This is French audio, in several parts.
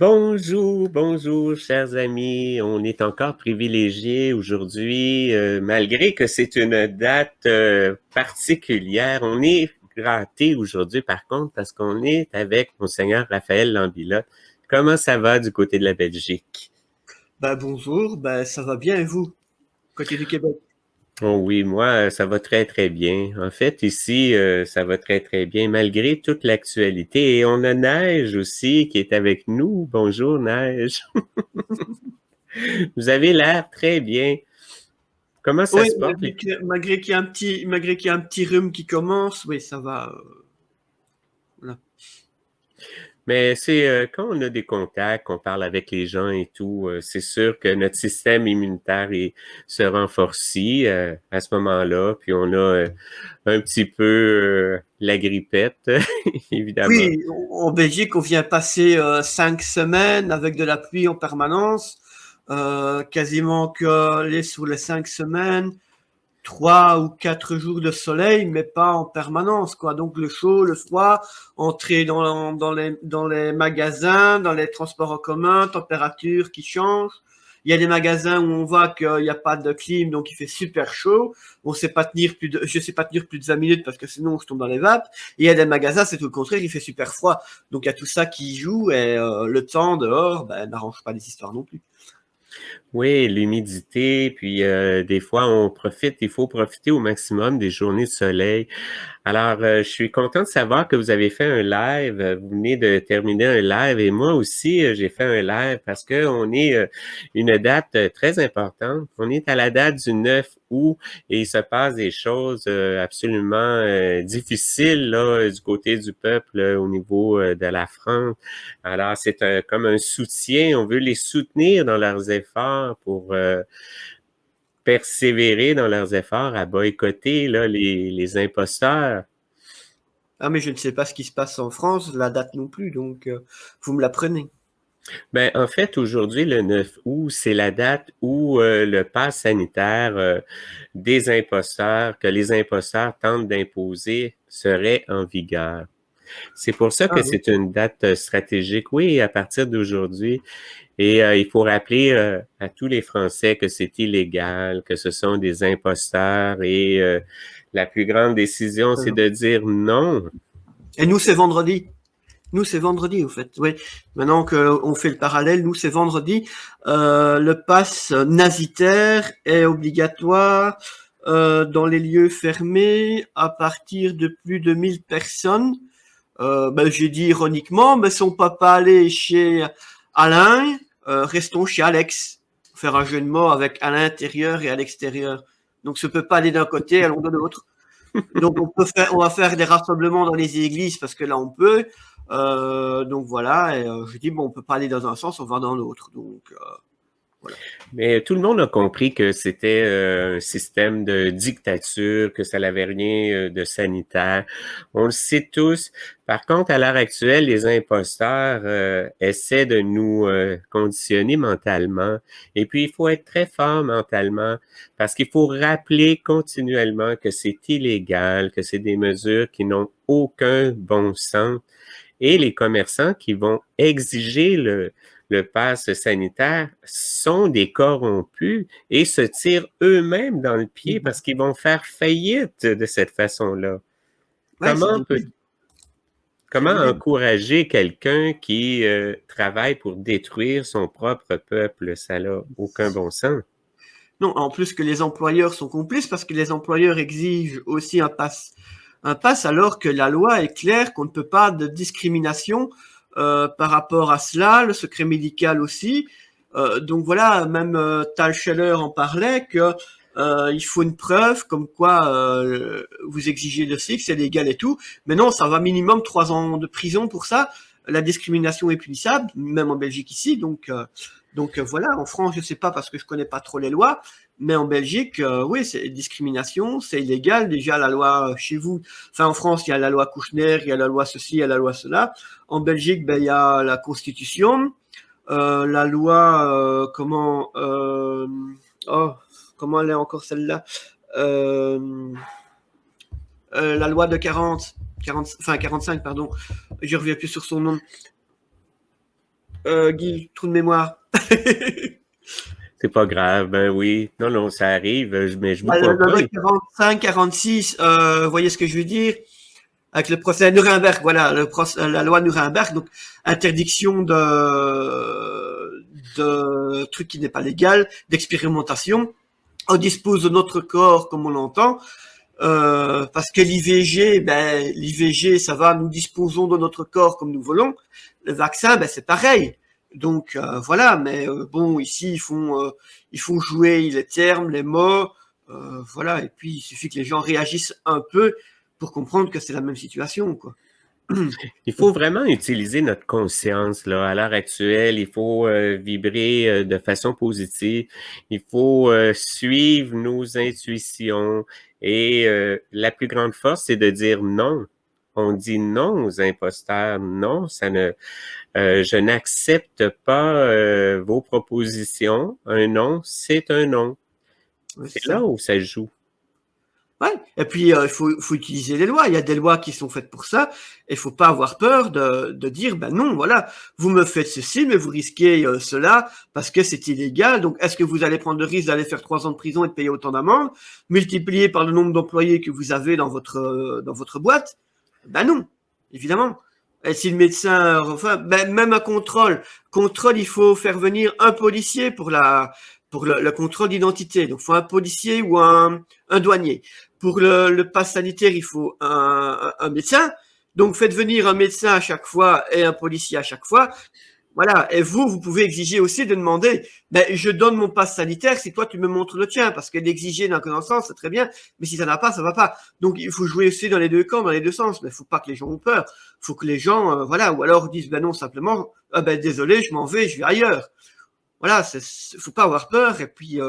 Bonjour, bonjour, chers amis. On est encore privilégiés aujourd'hui, malgré que c'est une date particulière. On est grattés aujourd'hui, par contre, parce qu'on est avec Monseigneur Raphaël Lambilotte. Comment ça va du côté de la Belgique? Bonjour, ça va bien et vous, côté du Québec? Oh oui, moi, ça va très, très bien. En fait, ici, ça va très, très bien, malgré toute l'actualité. Et on a Neige aussi qui est avec nous. Bonjour, Neige. Vous avez l'air très bien. Comment ça Oui, se porte? malgré qu'il y a un petit rhume qui commence, oui, ça va. Voilà. Mais c'est quand on a des contacts, qu'on parle avec les gens et tout, c'est sûr que notre système immunitaire se renforce à ce moment-là. Puis on a un petit peu la grippette, évidemment. Oui, en Belgique, on vient passer 5 semaines avec de la pluie en permanence, quasiment sur les 5 semaines, 3 ou 4 jours de soleil, mais pas en permanence, quoi. Donc le chaud, le froid, entrer dans les magasins, dans les transports en commun, température qui change. Il y a des magasins où on voit qu'il n'y a pas de clim, donc il fait super chaud. Je sais pas tenir plus de 20 minutes parce que sinon je tombe dans les vapes. Et il y a des magasins, c'est tout le contraire, il fait super froid. Donc il y a tout ça qui joue et le temps dehors, n'arrange pas les histoires non plus. Oui, l'humidité, puis des fois il faut profiter au maximum des journées de soleil. Alors, je suis content de savoir que vous avez fait un live. Vous venez de terminer un live et moi aussi, j'ai fait un live parce que on est une date très importante. On est à la date du 9 août et il se passe des choses absolument difficiles là, du côté du peuple au niveau de la France. Alors, c'est comme un soutien. On veut les soutenir dans leurs efforts pour persévérer dans leurs efforts à boycotter là, les imposteurs. Ah, mais je ne sais pas ce qui se passe en France, la date non plus, donc vous me l'apprenez. Ben, en fait, aujourd'hui, le 9 août, c'est la date où le pass sanitaire des imposteurs, que les imposteurs tentent d'imposer, serait en vigueur. C'est pour ça Ah que oui. c'est une date stratégique, oui, à partir d'aujourd'hui. Et il faut rappeler à tous les Français que c'est illégal, que ce sont des imposteurs et la plus grande décision, c'est de dire non. Et nous, c'est vendredi. Nous, c'est vendredi, au fait. Oui. Maintenant qu'on fait le parallèle, nous, c'est vendredi. Le pass nasitaire est obligatoire dans les lieux fermés à partir de plus de 1000 personnes. J'ai dit ironiquement, mais si on peut pas aller chez Alain, restons chez Alex. Faire un jeu de mots avec à l'intérieur et à l'extérieur. Donc, ça peut pas aller d'un côté, allons de l'autre. Donc on va faire des rassemblements dans les églises parce que là on peut. Donc voilà, et je dis bon, on peut pas aller dans un sens, on va dans l'autre. Donc voilà. Mais tout le monde a compris que c'était un système de dictature, que ça n'avait rien de sanitaire. On le sait tous. Par contre, à l'heure actuelle, les imposteurs essaient de nous conditionner mentalement. Et puis, il faut être très fort mentalement parce qu'il faut rappeler continuellement que c'est illégal, que c'est des mesures qui n'ont aucun bon sens. Et les commerçants qui vont exiger le pass sanitaire sont des corrompus et se tirent eux-mêmes dans le pied parce qu'ils vont faire faillite de cette façon-là. Ouais, c'est Comment peut, débile. C'est comment débile. encourager quelqu'un qui travaille pour détruire son propre peuple? Ça n'a aucun bon sens. Non, en plus que les employeurs sont complices parce que les employeurs exigent aussi un pass. Un pass alors que la loi est claire qu'on ne peut pas de discrimination par rapport à cela, le secret médical aussi. Donc voilà, même Tal Scheller en parlait que il faut une preuve comme quoi vous exigez de que c'est légal et tout. Mais non, ça va minimum 3 ans de prison pour ça. La discrimination est punissable, même en Belgique ici. Donc voilà, en France, je sais pas parce que je connais pas trop les lois, mais en Belgique, oui, c'est discrimination, c'est illégal. Déjà, la loi chez vous, enfin en France, il y a la loi Kouchner, il y a la loi ceci, il y a la loi cela. En Belgique, il y a la Constitution, la loi, oh, comment elle est encore celle-là La loi de 40, enfin 45, pardon. Je reviens plus sur son nom. Guy, trou de mémoire. C'est pas grave, ben oui. Non, non, ça arrive, mais je vous Dans comprends. le 45, 46, vous voyez ce que je veux dire? Avec le procès Nuremberg, voilà, la loi Nuremberg, donc interdiction de trucs qui n'est pas légal, d'expérimentation. On dispose de notre corps comme on l'entend, parce que l'IVG, ça va, nous disposons de notre corps comme nous voulons. Le vaccin, c'est pareil. Donc voilà, mais bon, ici ils font jouer les termes, les mots, voilà, et puis il suffit que les gens réagissent un peu pour comprendre que c'est la même situation, quoi. Il faut vraiment utiliser notre conscience là. À l'heure actuelle, il faut vibrer de façon positive. Il faut suivre nos intuitions. Et la plus grande force, c'est de dire non. On dit non aux imposteurs. Non, je n'accepte pas vos propositions. Un non, c'est un non. Ouais, C'est c'est là ça. où ça joue. Ouais. Et puis il faut utiliser les lois. Il y a des lois qui sont faites pour ça. Et il faut pas avoir peur de dire ben non, voilà, vous me faites ceci, mais vous risquez cela parce que c'est illégal. Donc est-ce que vous allez prendre le risque d'aller faire 3 ans de prison et de payer autant d'amende, multiplié par le nombre d'employés que vous avez dans votre boîte? Ben non, évidemment. Et si le médecin, enfin, même un contrôle, il faut faire venir un policier pour le contrôle d'identité. Donc, il faut un policier ou un douanier. Pour le pass sanitaire, il faut un médecin. Donc, faites venir un médecin à chaque fois et un policier à chaque fois. Voilà. Et vous pouvez exiger aussi de demander, je donne mon pass sanitaire si toi tu me montres le tien, parce que l'exiger dans un sens, c'est très bien, mais si ça n'a pas, ça va pas. Donc il faut jouer aussi dans les deux camps, dans les deux sens, mais il faut pas que les gens ont peur. Il faut que les gens, voilà, ou alors disent, non, simplement, désolé, je m'en vais, je vais ailleurs. Voilà, faut pas avoir peur, et puis,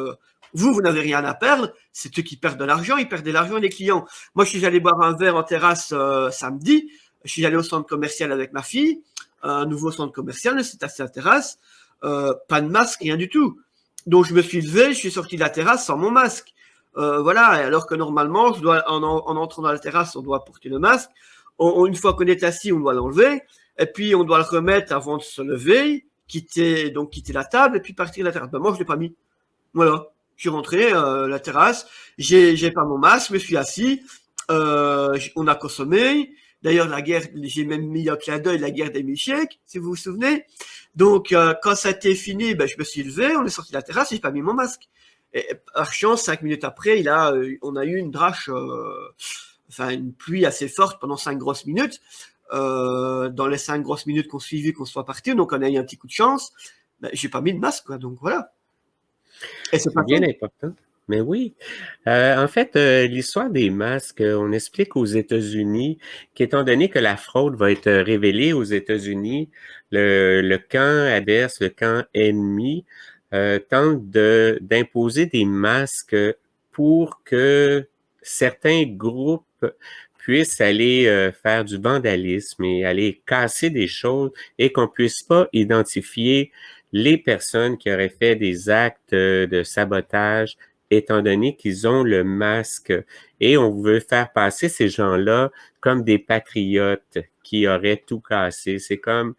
vous n'avez rien à perdre, c'est eux qui perdent de l'argent, ils perdent de l'argent des clients. Moi, je suis allé boire un verre en terrasse samedi, je suis allé au centre commercial avec ma fille, un nouveau centre commercial, c'est assis à la terrasse, pas de masque, rien du tout. Donc je me suis levé, je suis sorti de la terrasse sans mon masque. Voilà, alors que normalement, en entrant dans la terrasse, on doit porter le masque. Une fois qu'on est assis, on doit l'enlever, et puis on doit le remettre avant de se lever, quitter la table, et puis partir de la terrasse. Moi, je l'ai pas mis. Voilà, je suis rentré la terrasse, j'ai pas mon masque, je me suis assis, on a consommé. D'ailleurs, la guerre, j'ai même mis un clin d'œil, la guerre des milkshakes, si vous vous souvenez. Donc, quand ça a été fini, je me suis levé, on est sorti de la terrasse, j'ai pas mis mon masque. Et par chance, 5 minutes après, on a eu une drache, enfin une pluie assez forte pendant 5 grosses minutes. Dans les 5 grosses minutes qu'on suivit, qu'on soit parti, donc on a eu un petit coup de chance. J'ai pas mis de masque, quoi, donc voilà. Et c'est C'est pas bien fait. important. Mais oui. En fait, l'histoire des masques, on explique aux États-Unis qu'étant donné que la fraude va être révélée aux États-Unis, le camp adverse, le camp ennemi, tente d'imposer des masques pour que certains groupes puissent aller faire du vandalisme et aller casser des choses et qu'on puisse pas identifier les personnes qui auraient fait des actes de sabotage étant donné qu'ils ont le masque. Et on veut faire passer ces gens-là comme des patriotes qui auraient tout cassé. C'est comme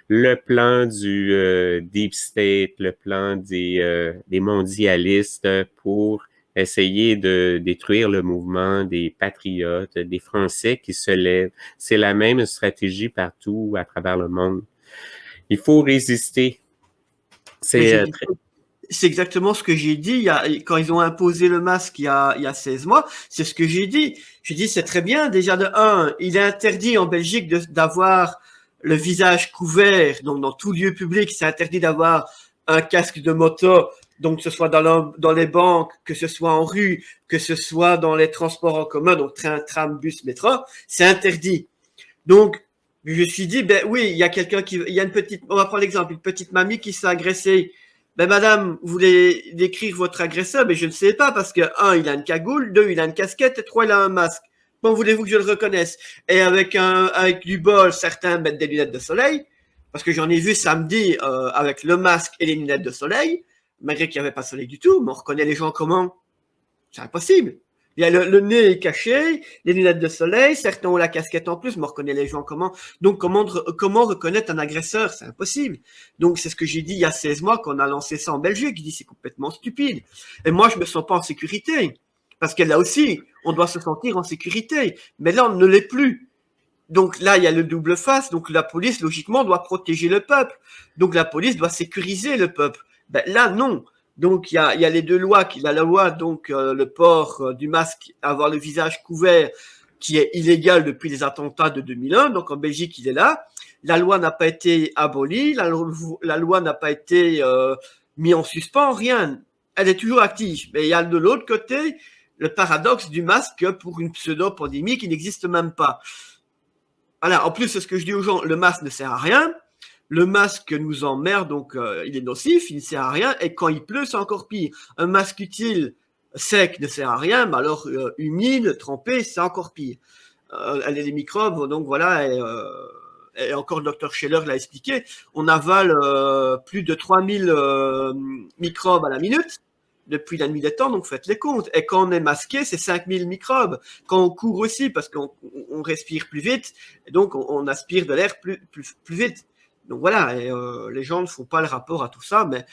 le plan du Deep State, le plan des mondialistes pour essayer de détruire le mouvement des patriotes, des Français qui se lèvent. C'est la même stratégie partout à travers le monde. Il faut résister. C'est très... C'est exactement ce que j'ai dit quand ils ont imposé le masque il y a 16 mois. C'est ce que j'ai dit. J'ai dit, c'est très bien. Déjà, de un, il est interdit en Belgique d'avoir le visage couvert. Donc, dans tout lieu public, c'est interdit d'avoir un casque de moto. Donc, que ce soit dans les banques, que ce soit en rue, que ce soit dans les transports en commun, donc train, tram, bus, métro, c'est interdit. Donc, je me suis dit, oui, il y a on va prendre l'exemple, une petite mamie qui s'est agressée. Madame, vous voulez décrire votre agresseur? Mais je ne sais pas, parce que, un, il a une cagoule, deux, il a une casquette, et trois, il a un masque. Comment voulez-vous que je le reconnaisse? Et avec du bol, certains mettent des lunettes de soleil, parce que j'en ai vu samedi, avec le masque et les lunettes de soleil, malgré qu'il n'y avait pas de soleil du tout, mais on reconnaît les gens comment? C'est impossible. Il y a le nez est caché, les lunettes de soleil, certains ont la casquette en plus, mais on reconnaît les gens comment. Donc, comment reconnaître un agresseur? C'est impossible. Donc, c'est ce que j'ai dit il y a 16 mois quand on a lancé ça en Belgique. Je dis, c'est complètement stupide. Et moi, je me sens pas en sécurité. Parce que là aussi, on doit se sentir en sécurité. Mais là, on ne l'est plus. Donc là, il y a le double face. Donc la police, logiquement, doit protéger le peuple. Donc la police doit sécuriser le peuple. Ben, là, non. Donc il y a les deux lois. Il y a la loi, donc le port du masque, avoir le visage couvert, qui est illégal depuis les attentats de 2001. Donc en Belgique, il est là. La loi n'a pas été abolie. La loi n'a pas été mise en suspens. Rien. Elle est toujours active. Mais il y a de l'autre côté le paradoxe du masque pour une pseudo-pandémie qui n'existe même pas. Voilà, en plus, c'est ce que je dis aux gens, le masque ne sert à rien. Le masque nous emmerde, donc il est nocif, il ne sert à rien. Et quand il pleut, c'est encore pire. Un masque utile, sec, ne sert à rien, mais alors humide, trempé, c'est encore pire. Elle est des microbes, donc voilà. Et encore le docteur Scheller l'a expliqué, on avale plus de 3000 microbes à la minute depuis la nuit des temps, donc faites les comptes. Et quand on est masqué, c'est 5000 microbes. Quand on court aussi, parce qu'on respire plus vite, et donc on aspire de l'air plus vite. Donc voilà, et les gens ne font pas le rapport à tout ça, mais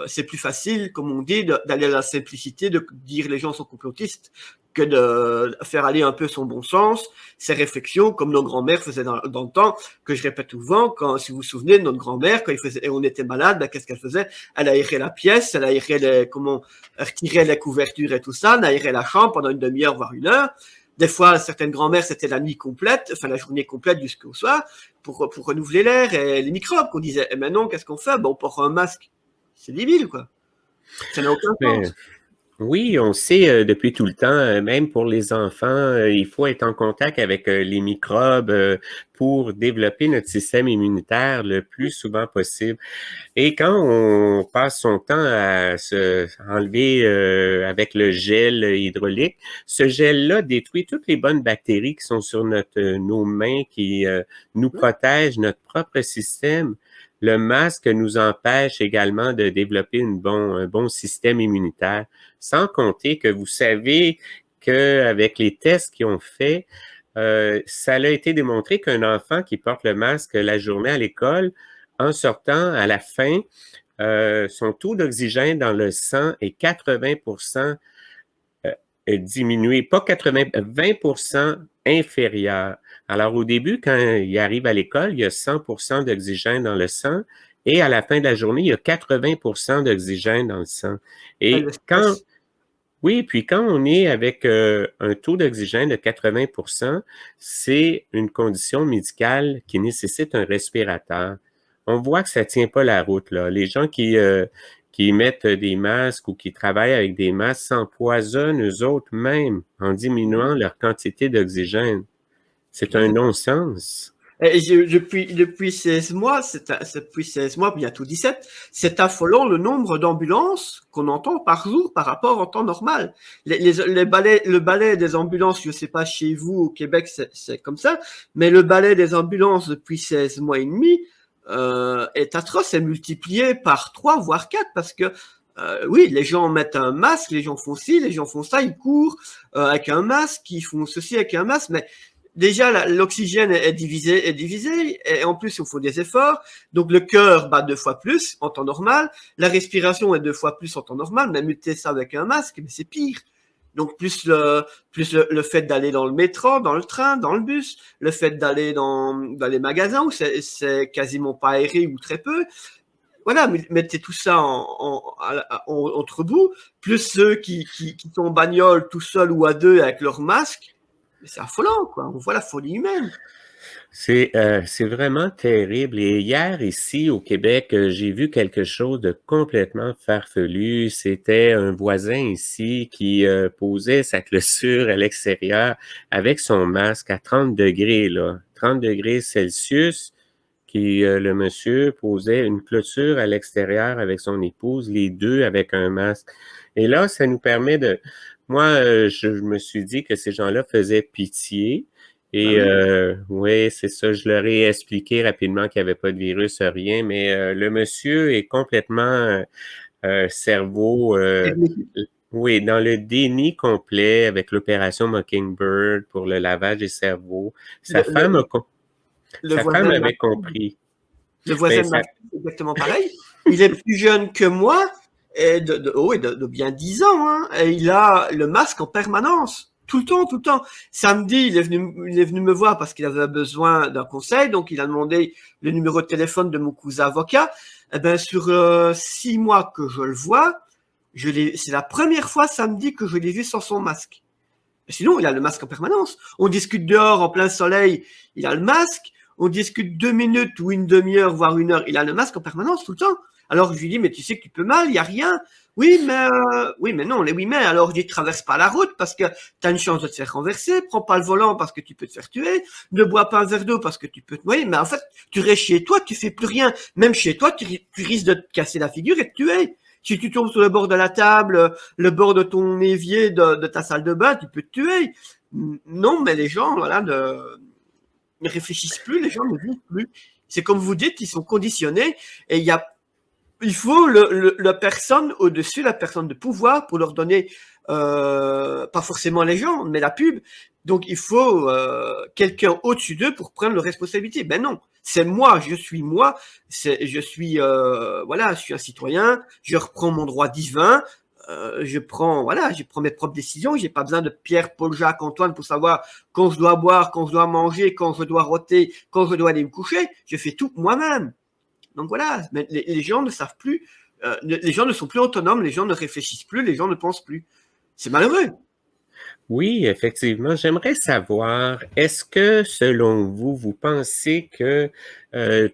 c'est plus facile, comme on dit, d'aller à la simplicité, de dire les gens sont complotistes, que de faire aller un peu son bon sens, ses réflexions, comme nos grands-mères faisaient dans le temps, que je répète souvent, si vous vous souvenez de notre grand-mère, quand on était malade, ben, qu'est-ce qu'elle faisait? Elle aérait la pièce, elle aérait retirait les couvertures et tout ça, elle aérait la chambre pendant une demi-heure, voire une heure. Des fois, certaines grand-mères, c'était la nuit complète, enfin la journée complète jusqu'au soir, pour renouveler l'air et les microbes qu'on disait. Et maintenant, qu'est-ce qu'on fait? Ben, on porte un masque. C'est débile, quoi. Ça n'a aucun sens. Oui, on sait depuis tout le temps, même pour les enfants, il faut être en contact avec les microbes pour développer notre système immunitaire le plus souvent possible. Et quand on passe son temps à se enlever avec le gel hydraulique, ce gel-là détruit toutes les bonnes bactéries qui sont sur nos mains, qui nous protègent notre propre système. Le masque nous empêche également de développer un bon système immunitaire, sans compter que vous savez qu'avec les tests qu'ils ont fait, ça a été démontré qu'un enfant qui porte le masque la journée à l'école, en sortant à la fin, son taux d'oxygène dans le sang est 80% diminué, pas 80, 20% inférieur. Alors au début, quand il arrive à l'école, il y a 100% d'oxygène dans le sang et à la fin de la journée, il y a 80% d'oxygène dans le sang. Et puis quand on est avec un taux d'oxygène de 80%, c'est une condition médicale qui nécessite un respirateur. On voit que ça tient pas la route, là. Les gens qui mettent des masques ou qui travaillent avec des masques s'empoisonnent eux autres même en diminuant leur quantité d'oxygène. C'est un non-sens. Et depuis 16 mois, depuis 16 mois, bientôt 17, c'est affolant le nombre d'ambulances qu'on entend par jour par rapport au temps normal. Le balai des ambulances, je sais pas chez vous au Québec, c'est comme ça, mais le balai des ambulances depuis 16 mois et demi est atroce, est multiplié par 3 voire 4 parce que oui, les gens mettent un masque, les gens font ci, les gens font ça, ils courent avec un masque, ils font ceci avec un masque, mais déjà, l'oxygène est divisé, et en plus, il faut des efforts. Donc, le cœur bat 2 fois plus en temps normal. La respiration est 2 fois plus en temps normal. Mais muter ça avec un masque, mais c'est pire. Donc, plus le fait d'aller dans le métro, dans le train, dans le bus, le fait d'aller dans les magasins où c'est quasiment pas aéré ou très peu. Voilà, mettez tout ça entre bout, plus ceux qui sont en bagnole tout seuls ou à deux avec leur masque. Mais c'est affolant, quoi. On voit la folie humaine. C'est vraiment terrible. Et hier, ici, au Québec, j'ai vu quelque chose de complètement farfelu. C'était un voisin ici qui posait sa clôture à l'extérieur avec son masque à 30 degrés, là, 30 degrés Celsius, le monsieur posait une clôture à l'extérieur avec son épouse, les deux avec un masque. Et là, ça nous permet de... Moi, je me suis dit que ces gens-là faisaient pitié. Et oui, c'est ça, je leur ai expliqué rapidement qu'il n'y avait pas de virus, rien, mais le monsieur est complètement cerveau Oui, dans le déni complet avec l'opération Mockingbird pour le lavage des cerveaux. Le, Sa femme, le, le sa voisin femme de ma avait fille, compris. le voisin Mais de ça, ma fille, c'est exactement pareil. Il est plus jeune que moi, et de bien 10 ans, hein, et il a le masque en permanence. Tout le temps, tout le temps. Samedi, il est venu me voir parce qu'il avait besoin d'un conseil, donc il a demandé le numéro de téléphone de mon cousin avocat. Eh ben, sur 6 mois que je le vois, c'est la première fois samedi que je l'ai vu sans son masque. Sinon, il a le masque en permanence. On discute dehors en plein soleil, il a le masque. On discute 2 minutes ou une demi-heure, voire une heure, il a le masque en permanence tout le temps. Alors je lui dis, mais tu sais que tu peux mal, il y a rien. Oui, mais non, oui, mais alors je dis, traverse pas la route parce que tu as une chance de te faire renverser, prends pas le volant parce que tu peux te faire tuer, ne bois pas un verre d'eau parce que tu peux te noyer, mais en fait, tu restes chez toi, tu fais plus rien. Même chez toi, tu risques de te casser la figure et de te tuer. Si tu tombes sur le bord de la table, le bord de ton évier, de ta salle de bain, tu peux te tuer. Non, mais les gens, voilà, ne réfléchissent plus, les gens ne vivent plus. C'est comme vous dites, ils sont conditionnés et il faut la personne au-dessus, la personne de pouvoir pour leur donner, pas forcément les gens, mais la pub. Donc il faut quelqu'un au-dessus d'eux pour prendre leurs responsabilités. Ben non, c'est moi, je suis, voilà, je suis un citoyen, je reprends mon droit divin, je prends, voilà, je prends mes propres décisions. J'ai pas besoin de Pierre, Paul, Jacques, Antoine pour savoir quand je dois boire, quand je dois manger, quand je dois roter, quand je dois aller me coucher. Je fais tout moi-même. Donc voilà, mais les gens ne savent plus, les gens ne sont plus autonomes, les gens ne réfléchissent plus, les gens ne pensent plus. C'est malheureux. oui, effectivement, j'aimerais savoir, est-ce que selon vous, vous pensez que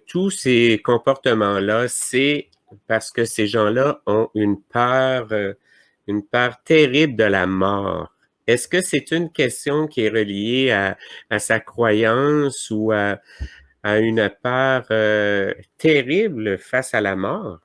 tous ces comportements-là, c'est parce que ces gens-là ont une peur terrible de la mort? Est-ce que c'est une question qui est reliée à sa croyance ou à une peur terrible face à la mort?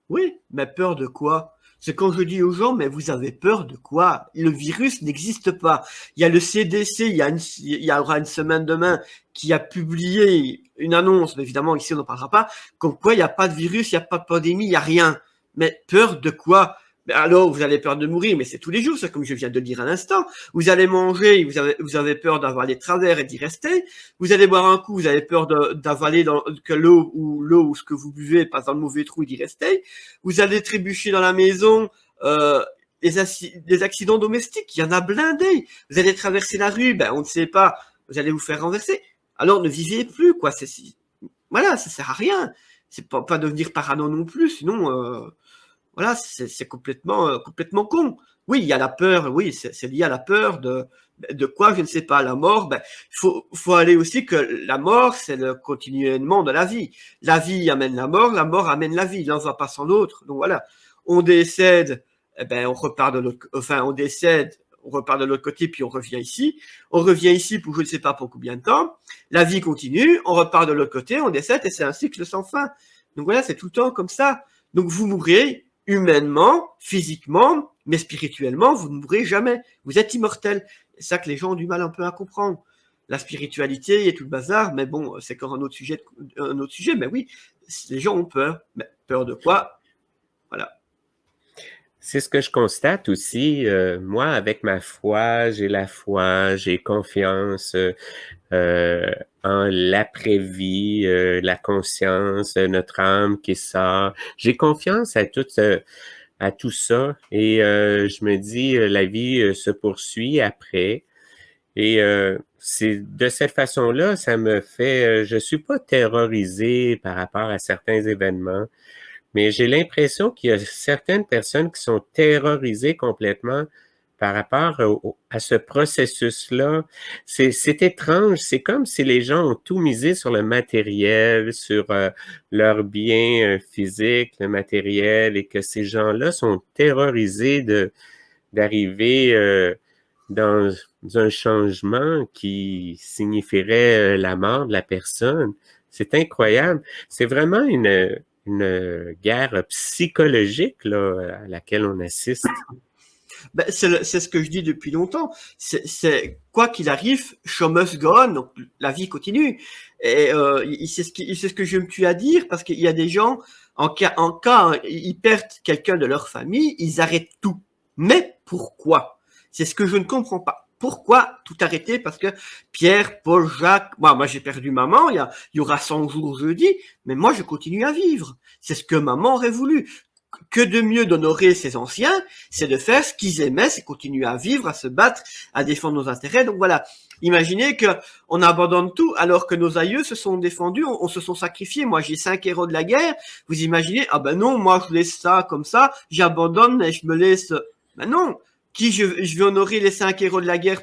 Oui, mais peur de quoi? C'est quand je dis aux gens, mais vous avez peur de quoi? Le virus n'existe pas. Il y a le CDC, il y aura une semaine demain, qui a publié une annonce, mais évidemment ici on n'en parlera pas, comme quoi il n'y a pas de virus, il n'y a pas de pandémie, il n'y a rien. Mais peur de quoi? Mais alors, vous avez peur de mourir, mais c'est tous les jours, c'est comme je viens de le dire à l'instant. Vous allez manger, vous avez peur d'avoir les travers et d'y rester. Vous allez boire un coup, vous avez peur d'avaler que l'eau ou ce que vous buvez passe dans le mauvais trou et d'y rester. Vous allez trébucher dans la maison, des accidents domestiques, il y en a blindés. Vous allez traverser la rue, ben on ne sait pas, vous allez vous faire renverser. Alors ne vivez plus, quoi. Voilà, ça sert à rien. C'est pas devenir parano non plus, sinon, voilà, c'est complètement con. Oui, il y a la peur, oui, c'est lié à la peur de quoi, je ne sais pas. La mort, ben, faut aller aussi que la mort, c'est le continuellement de la vie. La vie amène la mort amène la vie. L'un va pas sans l'autre. Donc voilà, on décède, eh ben, on repart de l'autre, enfin, on décède, on repart de l'autre côté, puis on revient ici. On revient ici pour je ne sais pas pour combien de temps. La vie continue, on repart de l'autre côté, on décède, et c'est un cycle sans fin. Donc voilà, c'est tout le temps comme ça. Donc vous mourrez humainement, physiquement, mais spirituellement, vous ne mourrez jamais. Vous êtes immortel. C'est ça que les gens ont du mal un peu à comprendre. La spiritualité et tout le bazar, mais bon, c'est encore un autre sujet, mais oui, les gens ont peur. Mais peur de quoi? Voilà. C'est ce que je constate aussi. Moi, avec ma foi, j'ai la foi, j'ai confiance euh, en l'après-vie, la conscience, notre âme qui sort. J'ai confiance à tout ça et je me dis, la vie se poursuit après. Et c'est de cette façon-là, ça me fait, je suis pas terrorisé par rapport à certains événements. Mais j'ai l'impression qu'il y a certaines personnes qui sont terrorisées complètement par rapport à ce processus-là. C'est étrange. C'est comme si les gens ont tout misé sur le matériel, sur leurs biens physiques, le matériel, et que ces gens-là sont terrorisés d'arriver dans un changement qui signifierait la mort de la personne. C'est incroyable. C'est vraiment une guerre psychologique là, à laquelle on assiste. Ben, c'est ce que je dis depuis longtemps. Quoi qu'il arrive, show must go on, donc la vie continue. Et c'est ce que je me tue à dire parce qu'il y a des gens en cas, ils perdent quelqu'un de leur famille, ils arrêtent tout. Mais pourquoi? C'est ce que je ne comprends pas. Pourquoi tout arrêter? Parce que Pierre, Paul, Jacques, moi j'ai perdu maman, il y aura 100 jours jeudi, mais moi je continue à vivre. C'est ce que maman aurait voulu. Que de mieux d'honorer ses anciens, c'est de faire ce qu'ils aimaient, c'est continuer à vivre, à se battre, à défendre nos intérêts. Donc voilà, imaginez que on abandonne tout alors que nos aïeux se sont défendus, on se sont sacrifiés. Moi j'ai 5 héros de la guerre, vous imaginez, ah ben non, moi je laisse ça comme ça, j'abandonne et je me laisse... Ben non, je vais honorer les 5 héros de la guerre?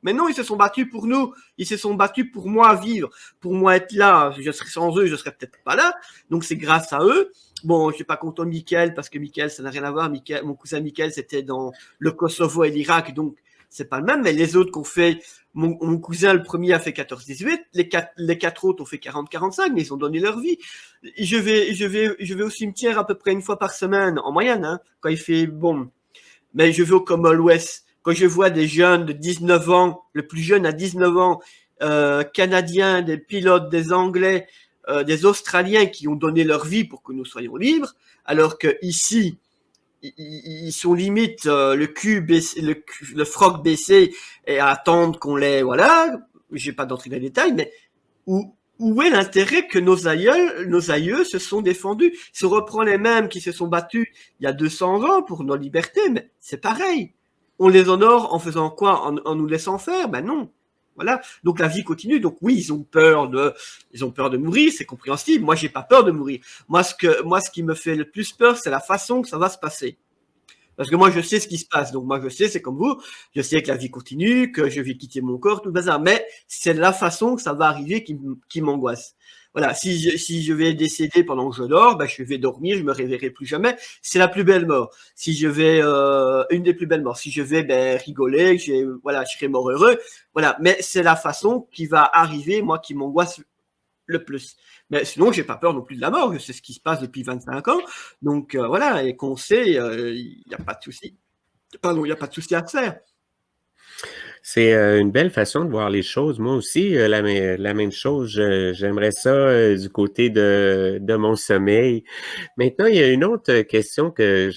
Mais non, ils se sont battus pour nous, ils se sont battus pour moi vivre, pour moi être là. Je serais sans eux, je serais peut-être pas là. Donc c'est grâce à eux. Bon, je suis pas content de Mickaël parce que Mickaël, ça n'a rien à voir. Mon cousin Mickaël, c'était dans le Kosovo et l'Irak, donc c'est pas le même. Mais les autres qu'on fait, mon cousin le premier a fait 14-18, les quatre autres ont fait 40-45, mais ils ont donné leur vie. Je vais au cimetière à peu près une fois par semaine en moyenne, hein, quand il fait bon. Mais je vais au Commonwealth. Quand je vois des jeunes de 19 ans, le plus jeune à 19 ans, Canadiens, des pilotes, des Anglais, des Australiens qui ont donné leur vie pour que nous soyons libres, alors que ici, ils sont limite le cul baissé, le froc baissé et à attendre qu'on les... Voilà, j'ai pas d'entrer dans les détails, mais où est l'intérêt que nos aïeux se sont défendus? Si on reprend les mêmes qui se sont battus il y a 200 ans pour nos libertés, mais c'est pareil. On les honore en faisant quoi? En nous laissant faire? Ben non. Voilà. Donc la vie continue. Donc oui, ils ont peur de mourir, c'est compréhensible. Moi, j'ai pas peur de mourir. Moi, ce qui me fait le plus peur, c'est la façon que ça va se passer. Parce que moi, je sais ce qui se passe. Donc moi, je sais, c'est comme vous. Je sais que la vie continue, que je vais quitter mon corps, tout le bazar. Mais c'est la façon que ça va arriver qui m'angoisse. Voilà, si je vais décéder pendant que je dors, ben je vais dormir, je me réveillerai plus jamais. C'est la plus belle mort. Si je vais une des plus belles morts. Si je vais rigoler, je serai mort heureux. Voilà, mais c'est la façon qui va arriver, moi, qui m'angoisse le plus. Mais sinon, j'ai pas peur non plus de la mort. C'est ce qui se passe depuis 25 ans. Donc voilà, et qu'on sait, il n'y a pas de souci. Pardon, il n'y a pas de souci à faire. C'est une belle façon de voir les choses. Moi aussi, la même chose, j'aimerais ça du côté de mon sommeil. Maintenant, il y a une autre question que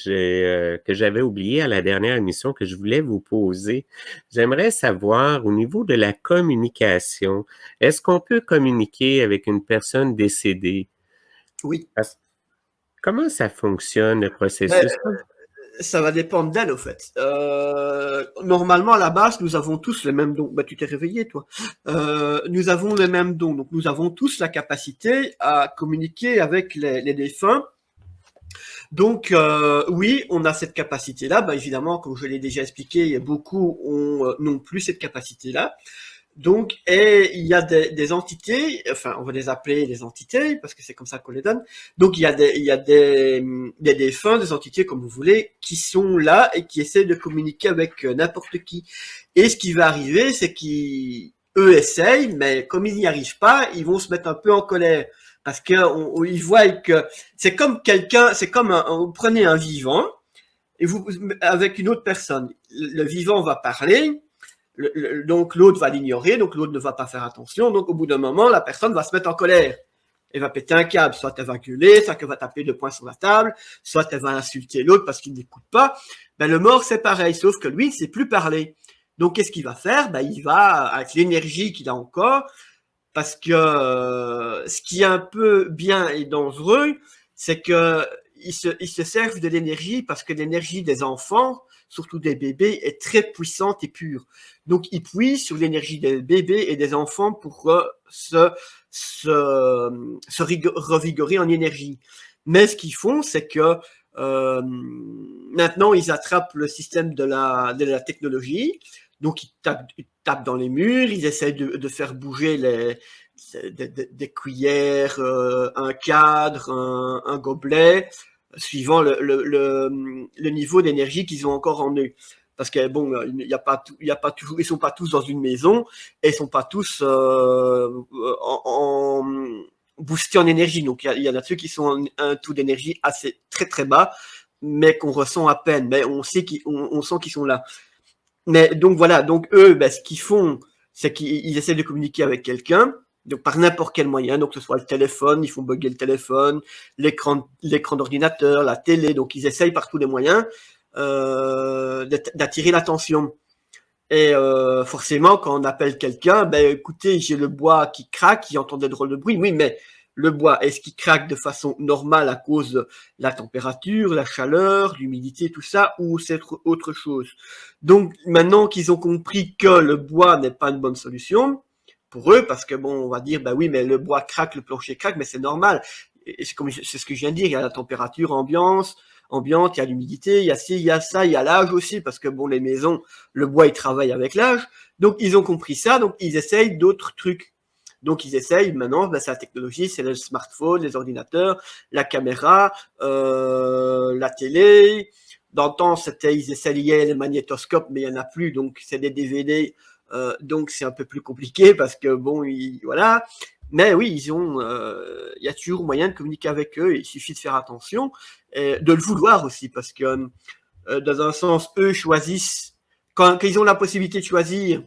j'avais oubliée à la dernière émission que je voulais vous poser. J'aimerais savoir au niveau de la communication, est-ce qu'on peut communiquer avec une personne décédée? Oui. Comment ça fonctionne le processus? Ça va dépendre d'elle, au fait. Normalement, à la base, nous avons tous les mêmes dons. Bah, tu t'es réveillé, toi. Nous avons les mêmes dons. Donc, nous avons tous la capacité à communiquer avec les défunts. Donc, oui, on a cette capacité-là. Bah, évidemment, comme je l'ai déjà expliqué, beaucoup n'ont plus cette capacité-là. Donc, et il y a des entités, enfin, on va les appeler des entités, parce que c'est comme ça qu'on les donne. Donc, il y a des défunts, des entités, comme vous voulez, qui sont là et qui essaient de communiquer avec n'importe qui. Et ce qui va arriver, c'est qu'eux essayent, mais comme ils n'y arrivent pas, ils vont se mettre un peu en colère. Parce qu'ils voient que c'est comme vous prenez un vivant, et vous, avec une autre personne. Le vivant va parler, donc l'autre va l'ignorer, donc l'autre ne va pas faire attention, donc au bout d'un moment, la personne va se mettre en colère. Elle va péter un câble, soit elle va gueuler, soit elle va taper 2 poings sur la table, soit elle va insulter l'autre parce qu'il n'écoute pas. Ben, le mort, c'est pareil, sauf que lui, il ne sait plus parler. Donc, qu'est-ce qu'il va faire? Ben, il va, avec l'énergie qu'il a encore, parce que ce qui est un peu bien et dangereux, c'est que ils se servent de l'énergie parce que l'énergie des enfants, surtout des bébés, est très puissante et pure. Donc, ils puisent sur l'énergie des bébés et des enfants pour se revigorer en énergie. Mais ce qu'ils font, c'est que maintenant, ils attrapent le système de la technologie. Donc, ils tapent dans les murs, ils essaient de faire bouger des cuillères, un cadre, un gobelet, suivant le niveau d'énergie qu'ils ont encore en eux. Parce que bon, il y a pas toujours, ils sont pas tous dans une maison et ils sont pas tous boostés en énergie. Donc il y en a ceux qui sont un taux d'énergie assez très très bas, mais qu'on ressent à peine. Mais on sait on sent qu'ils sont là. Mais donc voilà, donc eux, ce qu'ils font, c'est qu'ils essaient de communiquer avec quelqu'un. Donc par n'importe quel moyen, donc que ce soit le téléphone, ils font bugger le téléphone, l'écran d'ordinateur, la télé, donc ils essayent par tous les moyens d'attirer l'attention. Et forcément, quand on appelle quelqu'un, ben écoutez, j'ai le bois qui craque, il entend des drôles de bruit. Oui, mais le bois, est-ce qu'il craque de façon normale à cause de la température, la chaleur, l'humidité, tout ça, ou c'est autre chose? Donc maintenant qu'ils ont compris que le bois n'est pas une bonne solution pour eux, parce que bon, on va dire, ben oui, mais le bois craque, le plancher craque, mais c'est normal. Et c'est ce que je viens de dire, il y a la température ambiante, il y a l'humidité, il y a ci, il y a ça, il y a l'âge aussi, parce que bon, les maisons, le bois, il travaille avec l'âge. Donc, ils ont compris ça, donc ils essayent d'autres trucs. Donc, ils essayent maintenant, ben, c'est la technologie, c'est le smartphone, les ordinateurs, la caméra, la télé. Dans le temps, ils essayaient les magnétoscopes, mais il n'y en a plus, donc c'est des DVD. Donc, c'est un peu plus compliqué parce que bon, voilà. Mais oui, il y a toujours moyen de communiquer avec eux. Il suffit de faire attention et de le vouloir aussi, parce que dans un sens, eux choisissent quand ils ont la possibilité de choisir.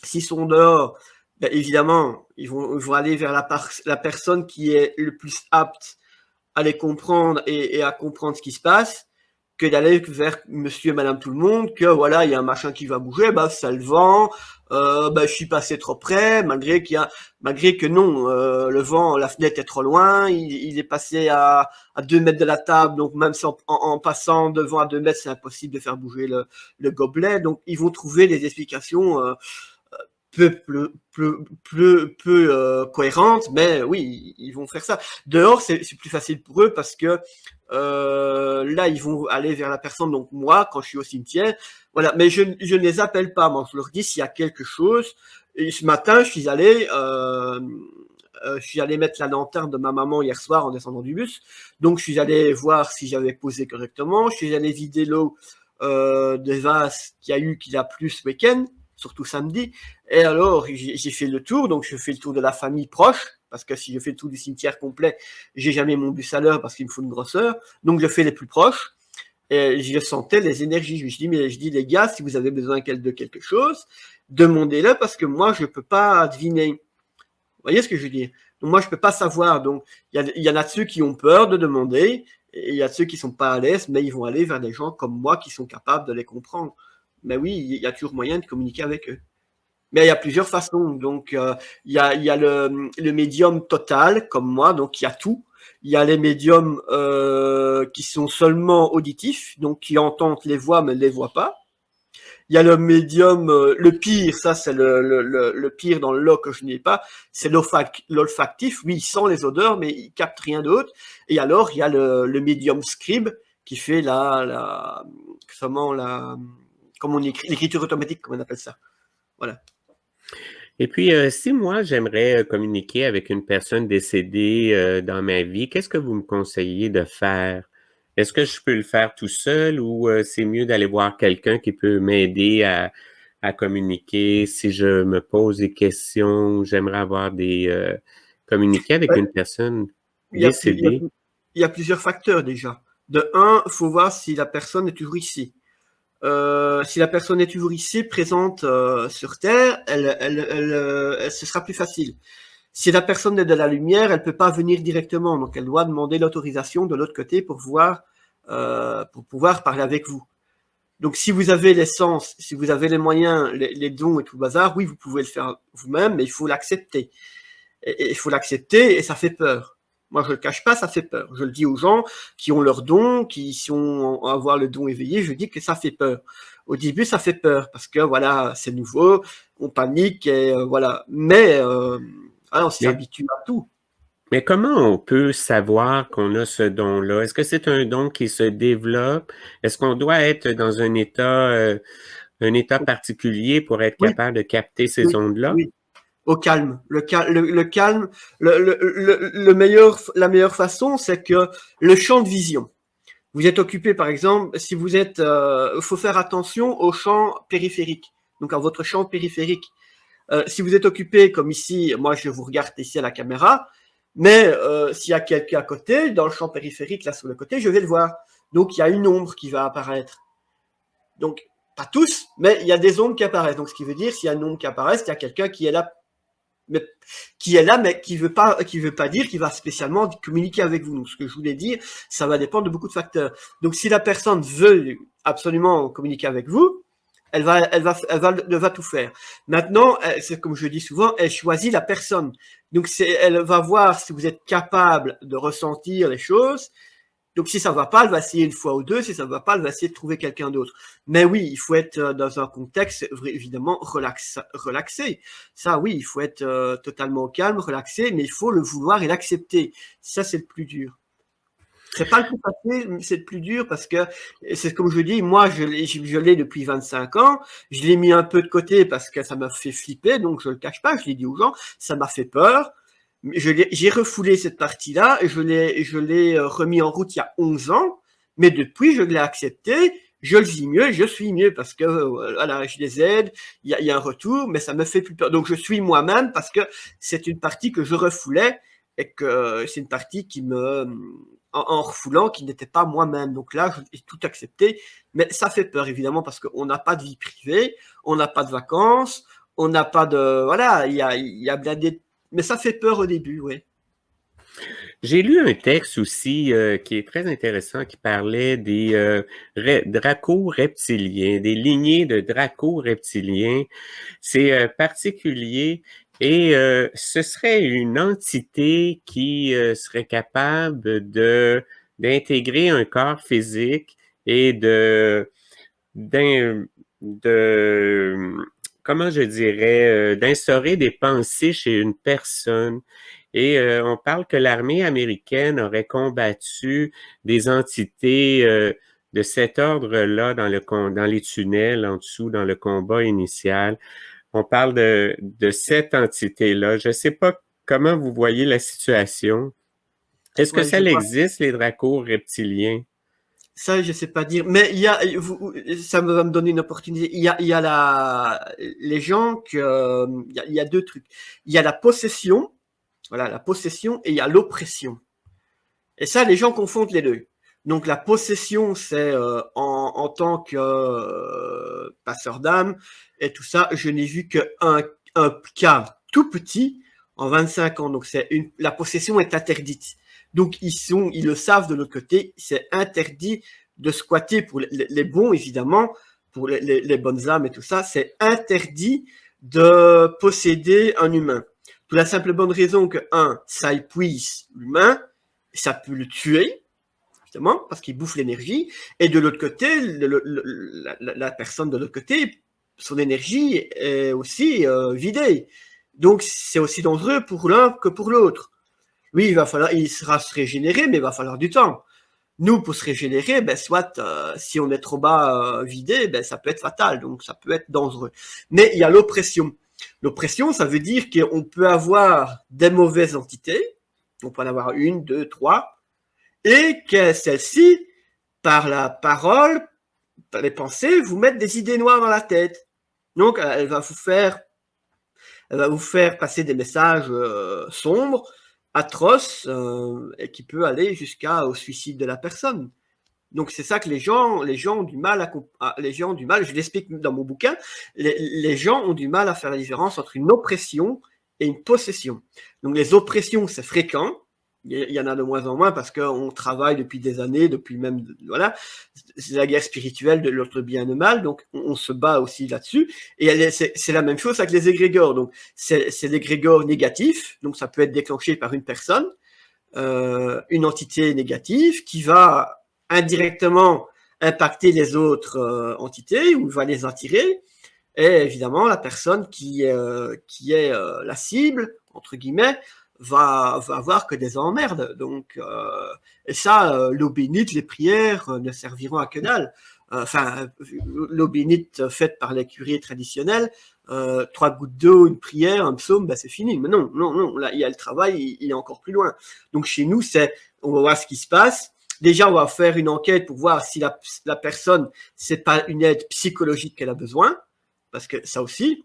S'ils sont dehors, ben évidemment, ils vont aller vers la personne qui est le plus apte à les comprendre et à comprendre ce qui se passe, que d'aller vers monsieur et madame tout le monde, que voilà, il y a un machin qui va bouger, bah ça le vent, bah je suis passé trop près, malgré que non, le vent, la fenêtre est trop loin, il est passé à 2 mètres de la table, donc même si en passant devant à 2 mètres, c'est impossible de faire bouger le gobelet, donc ils vont trouver des explications peu cohérentes, mais oui, ils vont faire ça. Dehors, c'est plus facile pour eux parce que là, ils vont aller vers la personne. Donc moi, quand je suis au cimetière, voilà. Mais je ne les appelle pas. Moi, je leur dis s'il y a quelque chose. Et ce matin, je suis allé mettre la lanterne de ma maman hier soir en descendant du bus. Donc, je suis allé voir si j'avais posé correctement. Je suis allé vider l'eau des vases qu'il a plu ce week-end, surtout samedi. Et alors, j'ai fait le tour. Donc, je fais le tour de la famille proche. Parce que si je fais le tour du cimetière complet, j'ai jamais mon bus à l'heure parce qu'il me faut une grosseur. Donc, je fais les plus proches. Et je sentais les énergies. Je dis, les gars, si vous avez besoin de quelque chose, demandez-le parce que moi, je peux pas deviner. Vous voyez ce que je veux dire? Donc, moi, je peux pas savoir. Donc, il y en a de ceux qui ont peur de demander et il y a de ceux qui sont pas à l'aise, mais ils vont aller vers des gens comme moi qui sont capables de les comprendre. Mais oui, il y a toujours moyen de communiquer avec eux. Mais il y a plusieurs façons. Donc, il y a le médium total, comme moi, donc il y a tout. Il y a les médiums qui sont seulement auditifs, donc qui entendent les voix mais ne les voient pas. Il y a le médium, le pire, ça c'est le pire dans le lot que je n'ai pas, c'est l'olfactif. Oui, il sent les odeurs, mais il capte rien d'autre. Et alors, il y a le médium scribe qui fait comment on écrit, l'écriture automatique, comme on appelle ça. Voilà. Et puis, si moi, j'aimerais communiquer avec une personne décédée dans ma vie, qu'est-ce que vous me conseillez de faire? Est-ce que je peux le faire tout seul ou c'est mieux d'aller voir quelqu'un qui peut m'aider à communiquer si je me pose des questions, j'aimerais avoir communiquer avec Ouais, une personne il y a, plus- il y a décédée? plus- il y a plusieurs facteurs déjà. De un, il faut voir si la personne est toujours ici. Si la personne est toujours ici, présente sur Terre, ce sera plus facile. Si la personne est de la lumière, elle peut pas venir directement, donc elle doit demander l'autorisation de l'autre côté pour pouvoir parler avec vous. Donc si vous avez l'essence, si vous avez les moyens, les dons et tout le bazar, oui, vous pouvez le faire vous-même, mais il faut l'accepter. Et il faut l'accepter et ça fait peur. Moi, je le cache pas, ça fait peur. Je le dis aux gens qui ont leurs dons, qui sont à avoir le don éveillé, je dis que ça fait peur. Au début, ça fait peur parce que voilà, c'est nouveau, on panique et voilà. Mais on Mais, s'habitue à tout. mais comment on peut savoir qu'on a ce don-là? Est-ce que c'est un don qui se développe? Est-ce qu'on doit être dans un état particulier pour être Oui, capable de capter ces oui, ondes-là? oui. Au calme. Le calme. La meilleure façon, c'est que le champ de vision. Vous êtes occupé, par exemple, si vous êtes, faut faire attention au champ périphérique, donc à votre champ périphérique. Si vous êtes occupé, comme ici, moi je vous regarde ici à la caméra, mais s'il y a quelqu'un à côté, dans le champ périphérique, là sur le côté, je vais le voir. Donc il y a une ombre qui va apparaître. Donc pas tous, mais il y a des ombres qui apparaissent. Donc ce qui veut dire, s'il y a une ombre qui apparaît, il y a quelqu'un qui est là mais qui est là, mais qui veut pas dire qu'il va spécialement communiquer avec vous. Donc, ce que je voulais dire, ça va dépendre de beaucoup de facteurs. Donc, si la personne veut absolument communiquer avec vous, elle va tout faire. Maintenant, c'est comme je dis souvent, elle choisit la personne. Donc, elle va voir si vous êtes capable de ressentir les choses. Donc, si ça va pas, elle va essayer une fois ou deux. Si ça va pas, elle va essayer de trouver quelqu'un d'autre. Mais oui, il faut être dans un contexte évidemment relaxé. Ça, oui, il faut être totalement calme, relaxé, mais il faut le vouloir et l'accepter. Ça, c'est le plus dur. C'est pas le plus facile, c'est le plus dur parce que c'est comme je dis, moi, je l'ai depuis 25 ans. Je l'ai mis un peu de côté parce que ça m'a fait flipper, donc je le cache pas. Je l'ai dit aux gens, ça m'a fait peur. J'ai refoulé cette partie-là et je l'ai remis en route il y a 11 ans, mais depuis, je l'ai accepté, je le vis mieux, je suis mieux parce que voilà, je les aide, il y a un retour, mais ça me fait plus peur. Donc, je suis moi-même parce que c'est une partie que je refoulais et que c'est une partie qui en refoulant, qui n'était pas moi-même. Donc là, j'ai tout accepté, mais ça fait peur, évidemment, parce qu'on n'a pas de vie privée, on n'a pas de vacances, on n'a pas de... Voilà, il y a bien des... Mais ça fait peur au début, oui. J'ai lu un texte aussi qui est très intéressant, qui parlait des dracos reptiliens, des lignées de dracos reptiliens. C'est particulier et ce serait une entité qui serait capable d'intégrer un corps physique et d'in- de comment je dirais, d'instaurer des pensées chez une personne. Et on parle que l'armée américaine aurait combattu des entités de cet ordre-là dans les tunnels en dessous, dans le combat initial. On parle de cette entité-là. Je ne sais pas comment vous voyez la situation. Est-ce que Ouais, ça je vois. existe, les dracos reptiliens? Ça, je sais pas dire. Mais ça va me donner une opportunité. Il y a les gens il y a deux trucs. Il y a la possession, voilà, la possession, et il y a l'oppression. Et ça, les gens confondent les deux. Donc la possession, c'est en tant que passeur d'âme et tout ça, je n'ai vu un cas tout petit en 25 ans. Donc la possession est interdite. Donc ils le savent de l'autre côté, c'est interdit de squatter pour les bons évidemment, pour les bonnes âmes et tout ça, c'est interdit de posséder un humain. Pour la simple bonne raison que ça épuise l'humain, ça peut le tuer, justement, parce qu'il bouffe l'énergie. Et de l'autre côté, la personne de l'autre côté, son énergie est aussi vidée. Donc, c'est aussi dangereux pour l'un que pour l'autre. Oui, il sera se régénérer, mais il va falloir du temps. Nous, pour se régénérer, soit si on est trop bas vidé, ça peut être fatal, donc ça peut être dangereux. Mais il y a l'oppression. L'oppression, ça veut dire qu'on peut avoir des mauvaises entités, on peut en avoir une, deux, trois, et que celles-ci, par la parole, par les pensées, vous mettent des idées noires dans la tête. Donc, elle va vous faire passer des messages sombres, atroces, et qui peut aller jusqu'au suicide de la personne. Donc c'est ça que les gens ont du mal je l'explique dans mon bouquin, les gens ont du mal à faire la différence entre une oppression et une possession. Donc les oppressions, c'est fréquent, il y en a de moins en moins parce qu'on travaille depuis des années, depuis même, voilà, c'est la guerre spirituelle de l'autre bien et le mal, donc on se bat aussi là-dessus. Et c'est la même chose avec les égrégores, donc c'est l'égrégore négatif, donc ça peut être déclenché par une personne, une entité négative qui va indirectement impacter les autres entités ou va les attirer. Et évidemment, la personne qui est la cible, entre guillemets, va avoir que des emmerdes. Donc, et ça, l'eau bénite, les prières ne serviront à que dalle. Enfin, l'eau bénite faite par les curés traditionnels, 3 gouttes d'eau, une prière, un psaume, c'est fini. Mais non, là, il y a le travail, il est encore plus loin. Donc, chez nous, on va voir ce qui se passe. Déjà, on va faire une enquête pour voir si la personne, c'est pas une aide psychologique qu'elle a besoin, parce que ça aussi.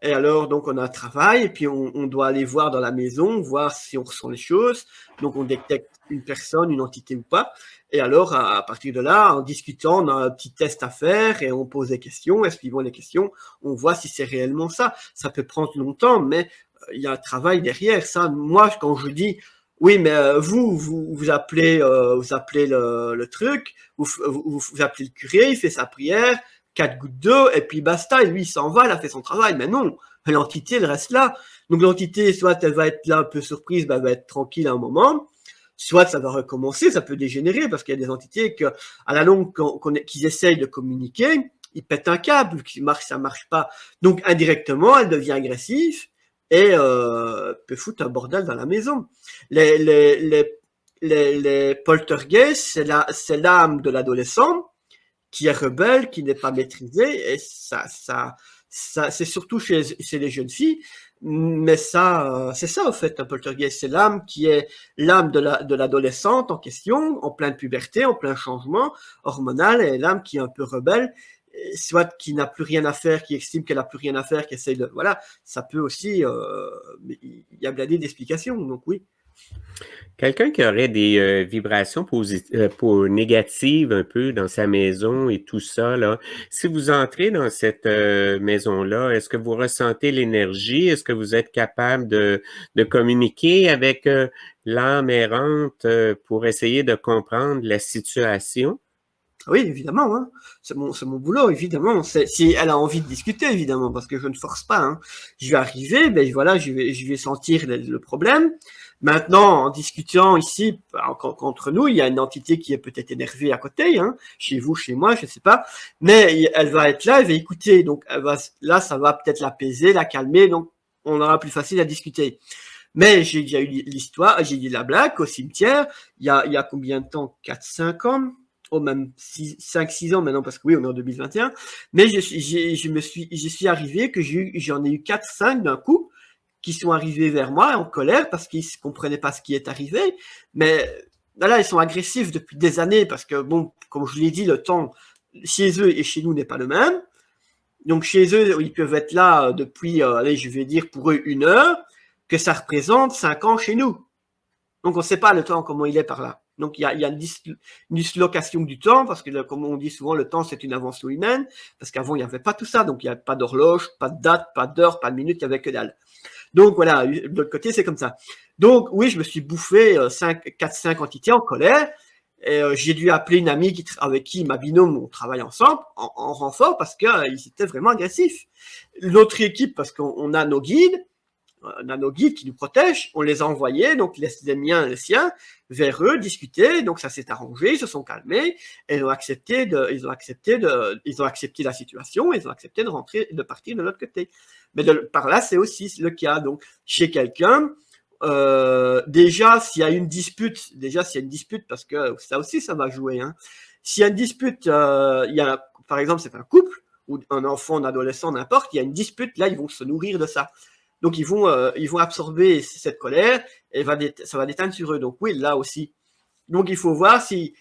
Et alors, donc, on a un travail, et puis on doit aller voir dans la maison, voir si on ressent les choses. Donc, on détecte une personne, une entité ou pas. Et alors, à partir de là, en discutant, on a un petit test à faire, et on pose des questions, et suivant les questions, on voit si c'est réellement ça. Ça peut prendre longtemps, mais il y a un travail derrière ça. Moi, quand je dis oui, mais vous appelez le truc, vous appelez le curé, il fait sa prière, 4 gouttes d'eau, et puis basta, et lui il s'en va, il a fait son travail. Mais non, l'entité elle reste là. Donc l'entité, soit elle va être là un peu surprise, elle va être tranquille à un moment, soit ça va recommencer, ça peut dégénérer, parce qu'il y a des entités que, à la longue, qu'ils essayent de communiquer, ils pètent un câble, ça marche pas. Donc indirectement, elle devient agressive et peut foutre un bordel dans la maison. Les poltergeists, c'est l'âme de l'adolescent qui est rebelle, qui n'est pas maîtrisée, et ça c'est surtout chez les jeunes filles. Mais ça, c'est ça, en fait, un poltergeist. C'est l'âme qui est l'âme de l'adolescente en question, en pleine puberté, en plein changement hormonal, et l'âme qui est un peu rebelle, soit qui n'a plus rien à faire, qui estime qu'elle n'a plus rien à faire, qui essaye de... Voilà, ça peut aussi... il y a blindé d'explications, donc oui. Quelqu'un qui aurait des vibrations négatives un peu dans sa maison et tout ça, là, si vous entrez dans cette maison-là, est-ce que vous ressentez l'énergie? Est-ce que vous êtes capable de communiquer avec l'âme errante pour essayer de comprendre la situation? Oui, évidemment, hein. C'est mon boulot, évidemment. Si elle a envie de discuter, évidemment, parce que je ne force pas, hein. Je vais arriver, ben voilà, je vais sentir le problème. Maintenant, en discutant ici, entre nous, il y a une entité qui est peut-être énervée à côté, hein, chez vous, chez moi, je sais pas. Mais elle va être là, elle va écouter. Donc, là, ça va peut-être l'apaiser, la calmer. Donc, on aura plus facile à discuter. Mais j'ai déjà eu l'histoire, j'ai eu la blague au cimetière, il y a combien de temps? 4-5 ans? Oh, même 5-6 ans maintenant, parce que oui, on est en 2021. Mais j'y suis arrivé que j'en ai eu 4-5 d'un coup qui sont arrivés vers moi en colère parce qu'ils ne comprenaient pas ce qui est arrivé. Mais là, ils sont agressifs depuis des années parce que, bon, comme je l'ai dit, le temps chez eux et chez nous n'est pas le même. Donc chez eux, ils peuvent être là depuis, allez, je vais dire pour eux 1 heure, que ça représente 5 ans chez nous. Donc on ne sait pas le temps, comment il est par là. Donc il y a une dislocation du temps, parce que comme on dit souvent, le temps c'est une invention humaine, parce qu'avant il n'y avait pas tout ça, donc il n'y a pas d'horloge, pas de date, pas d'heure, pas de minute, il n'y avait que dalle. Donc voilà, de l'autre côté c'est comme ça. Donc oui, je me suis bouffé 4-5 entités en colère, et j'ai dû appeler une amie avec qui ma binôme, on travaille ensemble, en renfort, parce qu'ils étaient vraiment agressifs. L'autre équipe, parce qu'on a nos guides, qui nous protègent, on les a envoyés, donc les miens et les siens, vers eux, discuter, donc ça s'est arrangé, ils se sont calmés, et ils ont accepté la situation, ils ont accepté de partir de l'autre côté. Mais par là, c'est aussi le cas, donc chez quelqu'un, déjà, s'il y a une dispute, parce que ça aussi, ça va jouer, hein. S'il y a une dispute, par exemple, c'est un couple, ou un enfant, un adolescent, n'importe, il y a une dispute, là, ils vont se nourrir de ça. Donc, ils vont absorber cette colère et ça va déteindre sur eux. Donc, oui, là aussi. Donc, il faut voir si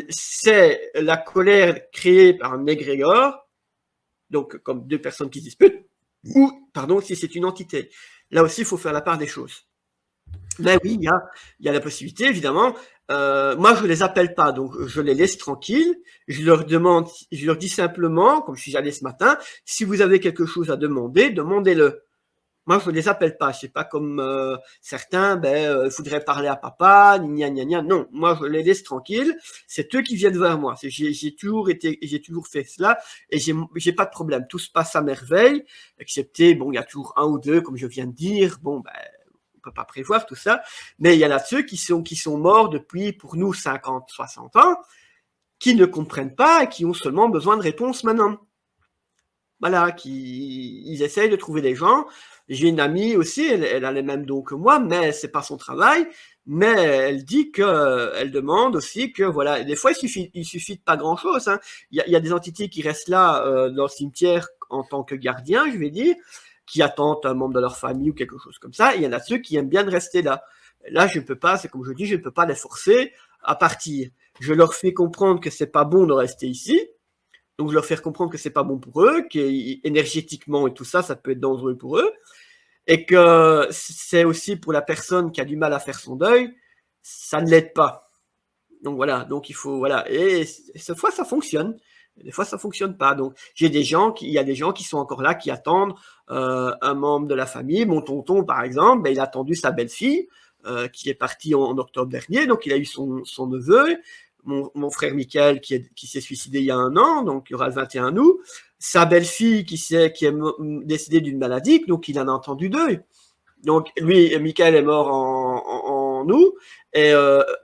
c'est la colère créée par un égrégore, donc comme 2 personnes qui se disputent, ou, pardon, si c'est une entité. Là aussi, il faut faire la part des choses. Mais oui, il y a la possibilité, évidemment. Moi, je les appelle pas, donc je les laisse tranquilles. Je leur dis simplement, comme je suis allé ce matin, si vous avez quelque chose à demander, demandez-le. Moi, je ne les appelle pas. C'est pas comme certains, il faudrait parler à papa, gna gna gna. Non, moi, je les laisse tranquilles. C'est eux qui viennent vers moi. J'ai toujours fait cela et j'ai pas de problème. Tout se passe à merveille, excepté, bon, il y a toujours 1 ou 2, comme je viens de dire. Bon, on peut pas prévoir tout ça. Mais il y en a ceux qui sont morts depuis, pour nous, 50, 60 ans, qui ne comprennent pas et qui ont seulement besoin de réponses maintenant. Voilà, ils essayent de trouver des gens. J'ai une amie aussi, elle a les mêmes dons que moi, mais c'est pas son travail. Mais elle dit elle demande aussi que voilà, des fois il suffit de pas grand chose, hein. Il y a des entités qui restent là dans le cimetière en tant que gardiens, je vais dire, qui attendent un membre de leur famille ou quelque chose comme ça. Et il y en a ceux qui aiment bien de rester là. Là, je ne peux pas, c'est comme je dis, je ne peux pas les forcer à partir. Je leur fais comprendre que c'est pas bon de rester ici. Donc, je leur fais comprendre que c'est pas bon pour eux, qu'énergétiquement et tout ça, ça peut être dangereux pour eux. Et que c'est aussi pour la personne qui a du mal à faire son deuil, ça ne l'aide pas. Donc voilà, donc il faut, voilà. Et cette fois, ça fonctionne. Des fois, ça fonctionne pas. Donc, il y a des gens qui sont encore là, qui attendent un membre de la famille. Mon tonton, par exemple, ben, il a attendu sa belle-fille, qui est partie en octobre dernier. Donc, il a eu son neveu. Mon frère Michael, qui s'est suicidé il y a 1 an, donc il y aura le 21 août. Sa belle-fille qui est décédée d'une maladie, donc il en a entendu 2. Donc, lui, Michael est mort en août, et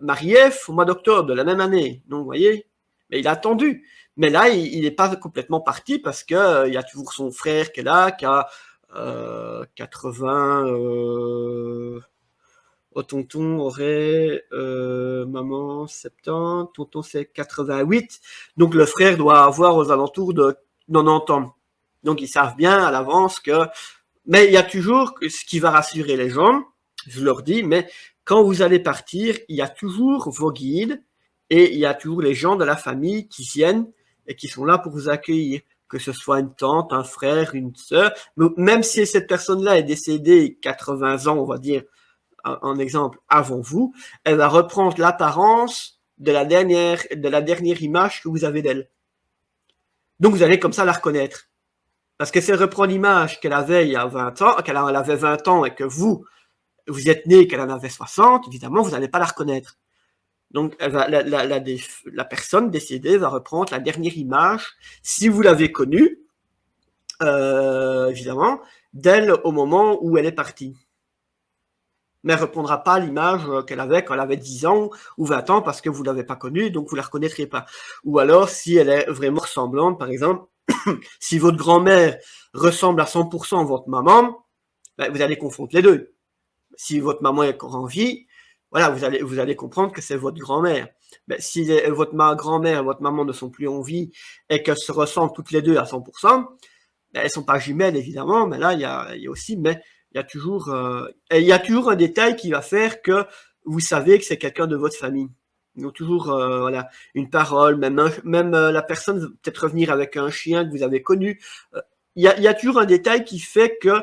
Marie-Ève au mois d'octobre de la même année. Donc, vous voyez, mais il a attendu. Mais là, il n'est pas complètement parti parce que il y a toujours son frère qui est là, qui a 80. Tonton aurait maman 70, tonton c'est 88. Donc le frère doit avoir aux alentours de 90 ans. Donc ils savent bien à l'avance que. Mais il y a toujours ce qui va rassurer les gens, je leur dis, mais quand vous allez partir, il y a toujours vos guides et il y a toujours les gens de la famille qui viennent et qui sont là pour vous accueillir. Que ce soit une tante, un frère, une sœur, même si cette personne-là est décédée 80 ans, on va dire, en exemple, avant vous, elle va reprendre l'apparence de la dernière image que vous avez d'elle. Donc vous allez comme ça la reconnaître. Parce que si elle reprend l'image qu'elle avait il y a 20 ans, qu'elle avait 20 ans et que vous êtes né qu'elle en avait 60, évidemment, vous n'allez pas la reconnaître. Donc la personne décédée va reprendre la dernière image, si vous l'avez connue, évidemment, d'elle au moment où elle est partie. Mais elle ne reprendra pas l'image qu'elle avait quand elle avait 10 ans ou 20 ans parce que vous ne l'avez pas connue, donc vous ne la reconnaîtrez pas. Ou alors, si elle est vraiment ressemblante, par exemple, si votre grand-mère ressemble à 100% à votre maman, ben, vous allez confondre les deux. Si votre maman est encore en vie, voilà, vous allez comprendre que c'est votre grand-mère. Ben, si votre grand-mère et votre maman ne sont plus en vie et qu'elles se ressemblent toutes les deux à 100%, ben, elles ne sont pas jumelles, évidemment, mais là, il y a aussi... Mais, il y a toujours un détail qui va faire que vous savez que c'est quelqu'un de votre famille. Donc toujours voilà, une parole, même la personne peut-être revenir avec un chien que vous avez connu. Il y a toujours un détail qui fait que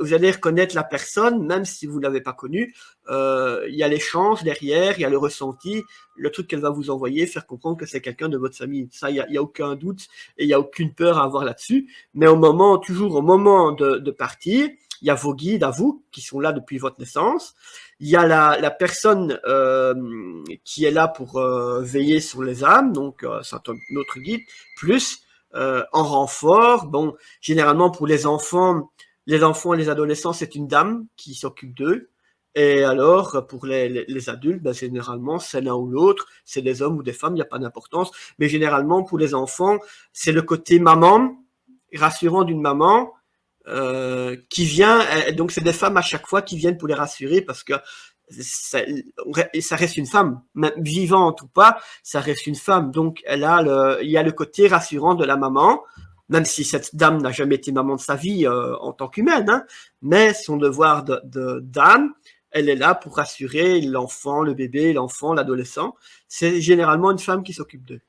vous allez reconnaître la personne, même si vous ne l'avez pas connue. Il y a l'échange derrière, il y a le ressenti, le truc qu'elle va vous envoyer, faire comprendre que c'est quelqu'un de votre famille. Ça, il y a aucun doute et il y a aucune peur à avoir là-dessus. Mais toujours au moment de partir, il y a vos guides à vous qui sont là depuis votre naissance. Il y a la personne qui est là pour veiller sur les âmes, donc c'est un autre guide. Plus en renfort, bon, généralement pour les enfants et les adolescents, c'est une dame qui s'occupe d'eux. Et alors, pour les adultes, ben, généralement, c'est l'un ou l'autre, c'est des hommes ou des femmes, il n'y a pas d'importance. Mais généralement, pour les enfants, c'est le côté maman, rassurant d'une maman, qui vient, donc c'est des femmes à chaque fois qui viennent pour les rassurer parce que ça reste une femme, même vivante ou pas, ça reste une femme. Donc il y a le côté rassurant de la maman, même si cette dame n'a jamais été maman de sa vie en tant qu'humaine, hein, mais son devoir d'âme, elle est là pour rassurer l'enfant, le bébé, l'enfant, l'adolescent. C'est généralement une femme qui s'occupe d'eux.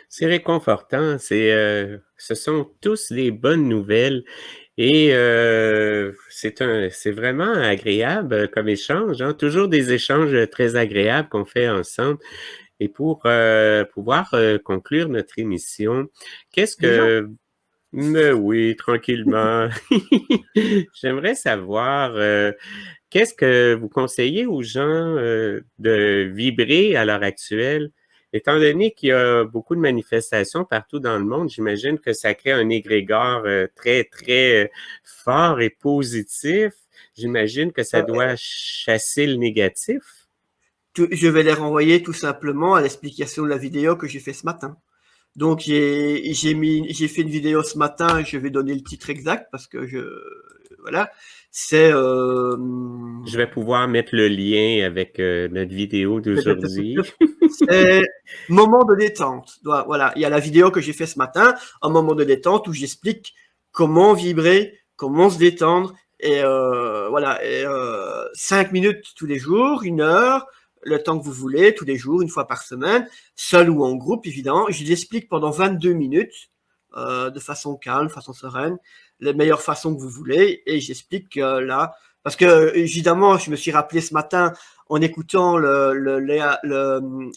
C'est réconfortant, ce sont tous des bonnes nouvelles et c'est vraiment agréable comme échange, hein, toujours des échanges très agréables qu'on fait ensemble. Et pour pouvoir conclure notre émission, qu'est-ce que... Mais oui, tranquillement. J'aimerais savoir, qu'est-ce que vous conseillez aux gens de vibrer à l'heure actuelle? Étant donné qu'il y a beaucoup de manifestations partout dans le monde, j'imagine que ça crée un égrégore très, très fort et positif. J'imagine que ça doit chasser le négatif. Je vais les renvoyer tout simplement à l'explication de la vidéo que j'ai fait ce matin. Donc j'ai fait une vidéo ce matin, je vais donner le titre exact parce que voilà, c'est je vais pouvoir mettre le lien avec notre vidéo d'aujourd'hui. C'est moment de détente. Voilà, il y a la vidéo que j'ai fait ce matin, un moment de détente où j'explique comment vibrer, comment se détendre et voilà, 5 minutes tous les jours, 1 heure, le temps que vous voulez, tous les jours, 1 fois par semaine, seul ou en groupe, évidemment. Je l'explique pendant 22 minutes, de façon calme, de façon sereine, les meilleures façons que vous voulez. Et j'explique là, Parce que, évidemment, je me suis rappelé ce matin en écoutant la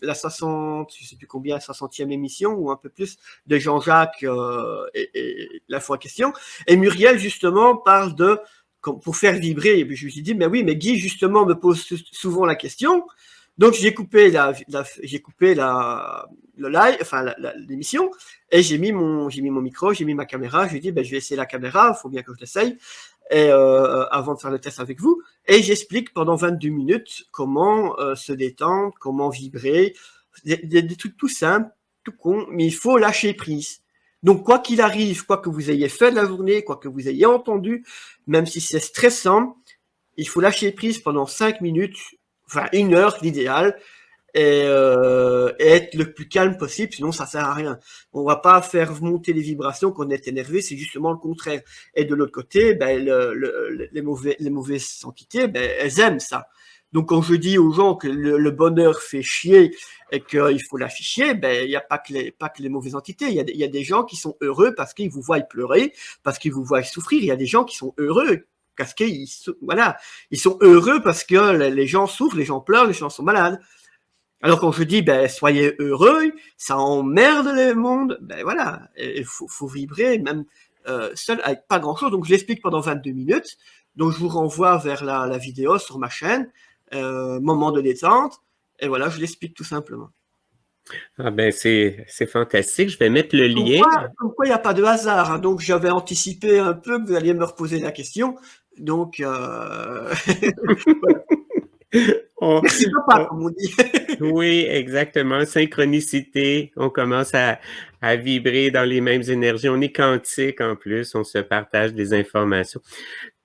60, je sais plus combien, 60e émission ou un peu plus de Jean-Jacques et la foi question. Et Muriel, justement, parle de, pour faire vibrer, et puis je me suis dit, mais oui, mais Guy, justement, me pose souvent la question. Donc, j'ai coupé le live, enfin, l'émission, et j'ai mis mon micro, j'ai mis ma caméra, je lui ai dit, ben, je vais essayer la caméra, il faut bien que je l'essaye, et avant de faire le test avec vous, et j'explique pendant 22 minutes comment se détendre, comment vibrer, des trucs tout simples, tout con, mais il faut lâcher prise. Donc, quoi qu'il arrive, quoi que vous ayez fait de la journée, quoi que vous ayez entendu, même si c'est stressant, il faut lâcher prise pendant 5 minutes, enfin 1 heure, l'idéal, et être le plus calme possible, sinon ça sert à rien. On va pas faire monter les vibrations qu'on est énervé, c'est justement le contraire. Et de l'autre côté, ben, les mauvaises entités, ben, elles aiment ça. Donc quand je dis aux gens que le bonheur fait chier et qu'il faut l'afficher, ben il n'y a pas que les mauvaises entités. Il y a des gens qui sont heureux parce qu'ils vous voient pleurer, parce qu'ils vous voient souffrir. Il y a des gens qui sont heureux parce qu'ils voilà, ils sont heureux parce que les gens souffrent, les gens pleurent, les gens sont malades. Alors quand je dis ben soyez heureux, ça emmerde le monde, ben voilà, il faut vibrer même seul avec pas grand chose. Donc je l'explique pendant 22 minutes. Donc je vous renvoie vers la vidéo sur ma chaîne, moment de détente, et voilà, je l'explique tout simplement. Ah ben c'est fantastique, je vais mettre le lien. Comme quoi il n'y a pas de hasard, hein. Donc j'avais anticipé un peu que vous alliez me reposer la question. Donc voilà. Merci papa, comme on dit. Oui, exactement. Synchronicité. On commence à vibrer dans les mêmes énergies. On est quantique en plus. On se partage des informations.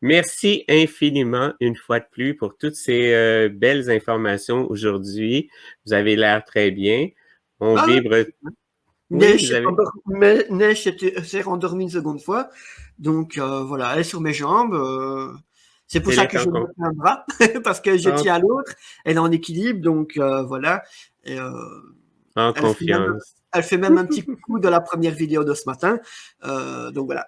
Merci infiniment une fois de plus pour toutes ces belles informations aujourd'hui. Vous avez l'air très bien. On vibre. Oui, vous avez. Neige s'est rendormie une seconde fois. Donc voilà, elle est sur mes jambes. C'est pour Elle ça est que je en, me tiens un bras, parce que je tiens à l'autre. Elle est en équilibre, donc voilà. Et, en elle fait même, confiance. elle fait même un petit coucou dans la première vidéo de ce matin. Donc voilà.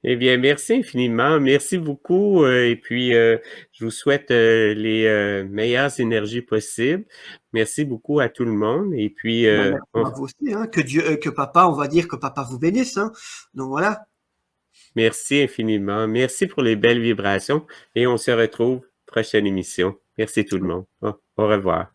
Eh bien, merci infiniment. Merci beaucoup. Et puis, je vous souhaite les meilleures énergies possibles. Merci beaucoup à tout le monde. Et puis, Merci à vous aussi, hein. Que Dieu, que papa, on va dire que papa vous bénisse, hein. Donc voilà. merci infiniment. Merci pour les belles vibrations. Et on se retrouve prochaine émission. Merci tout le monde. Au revoir.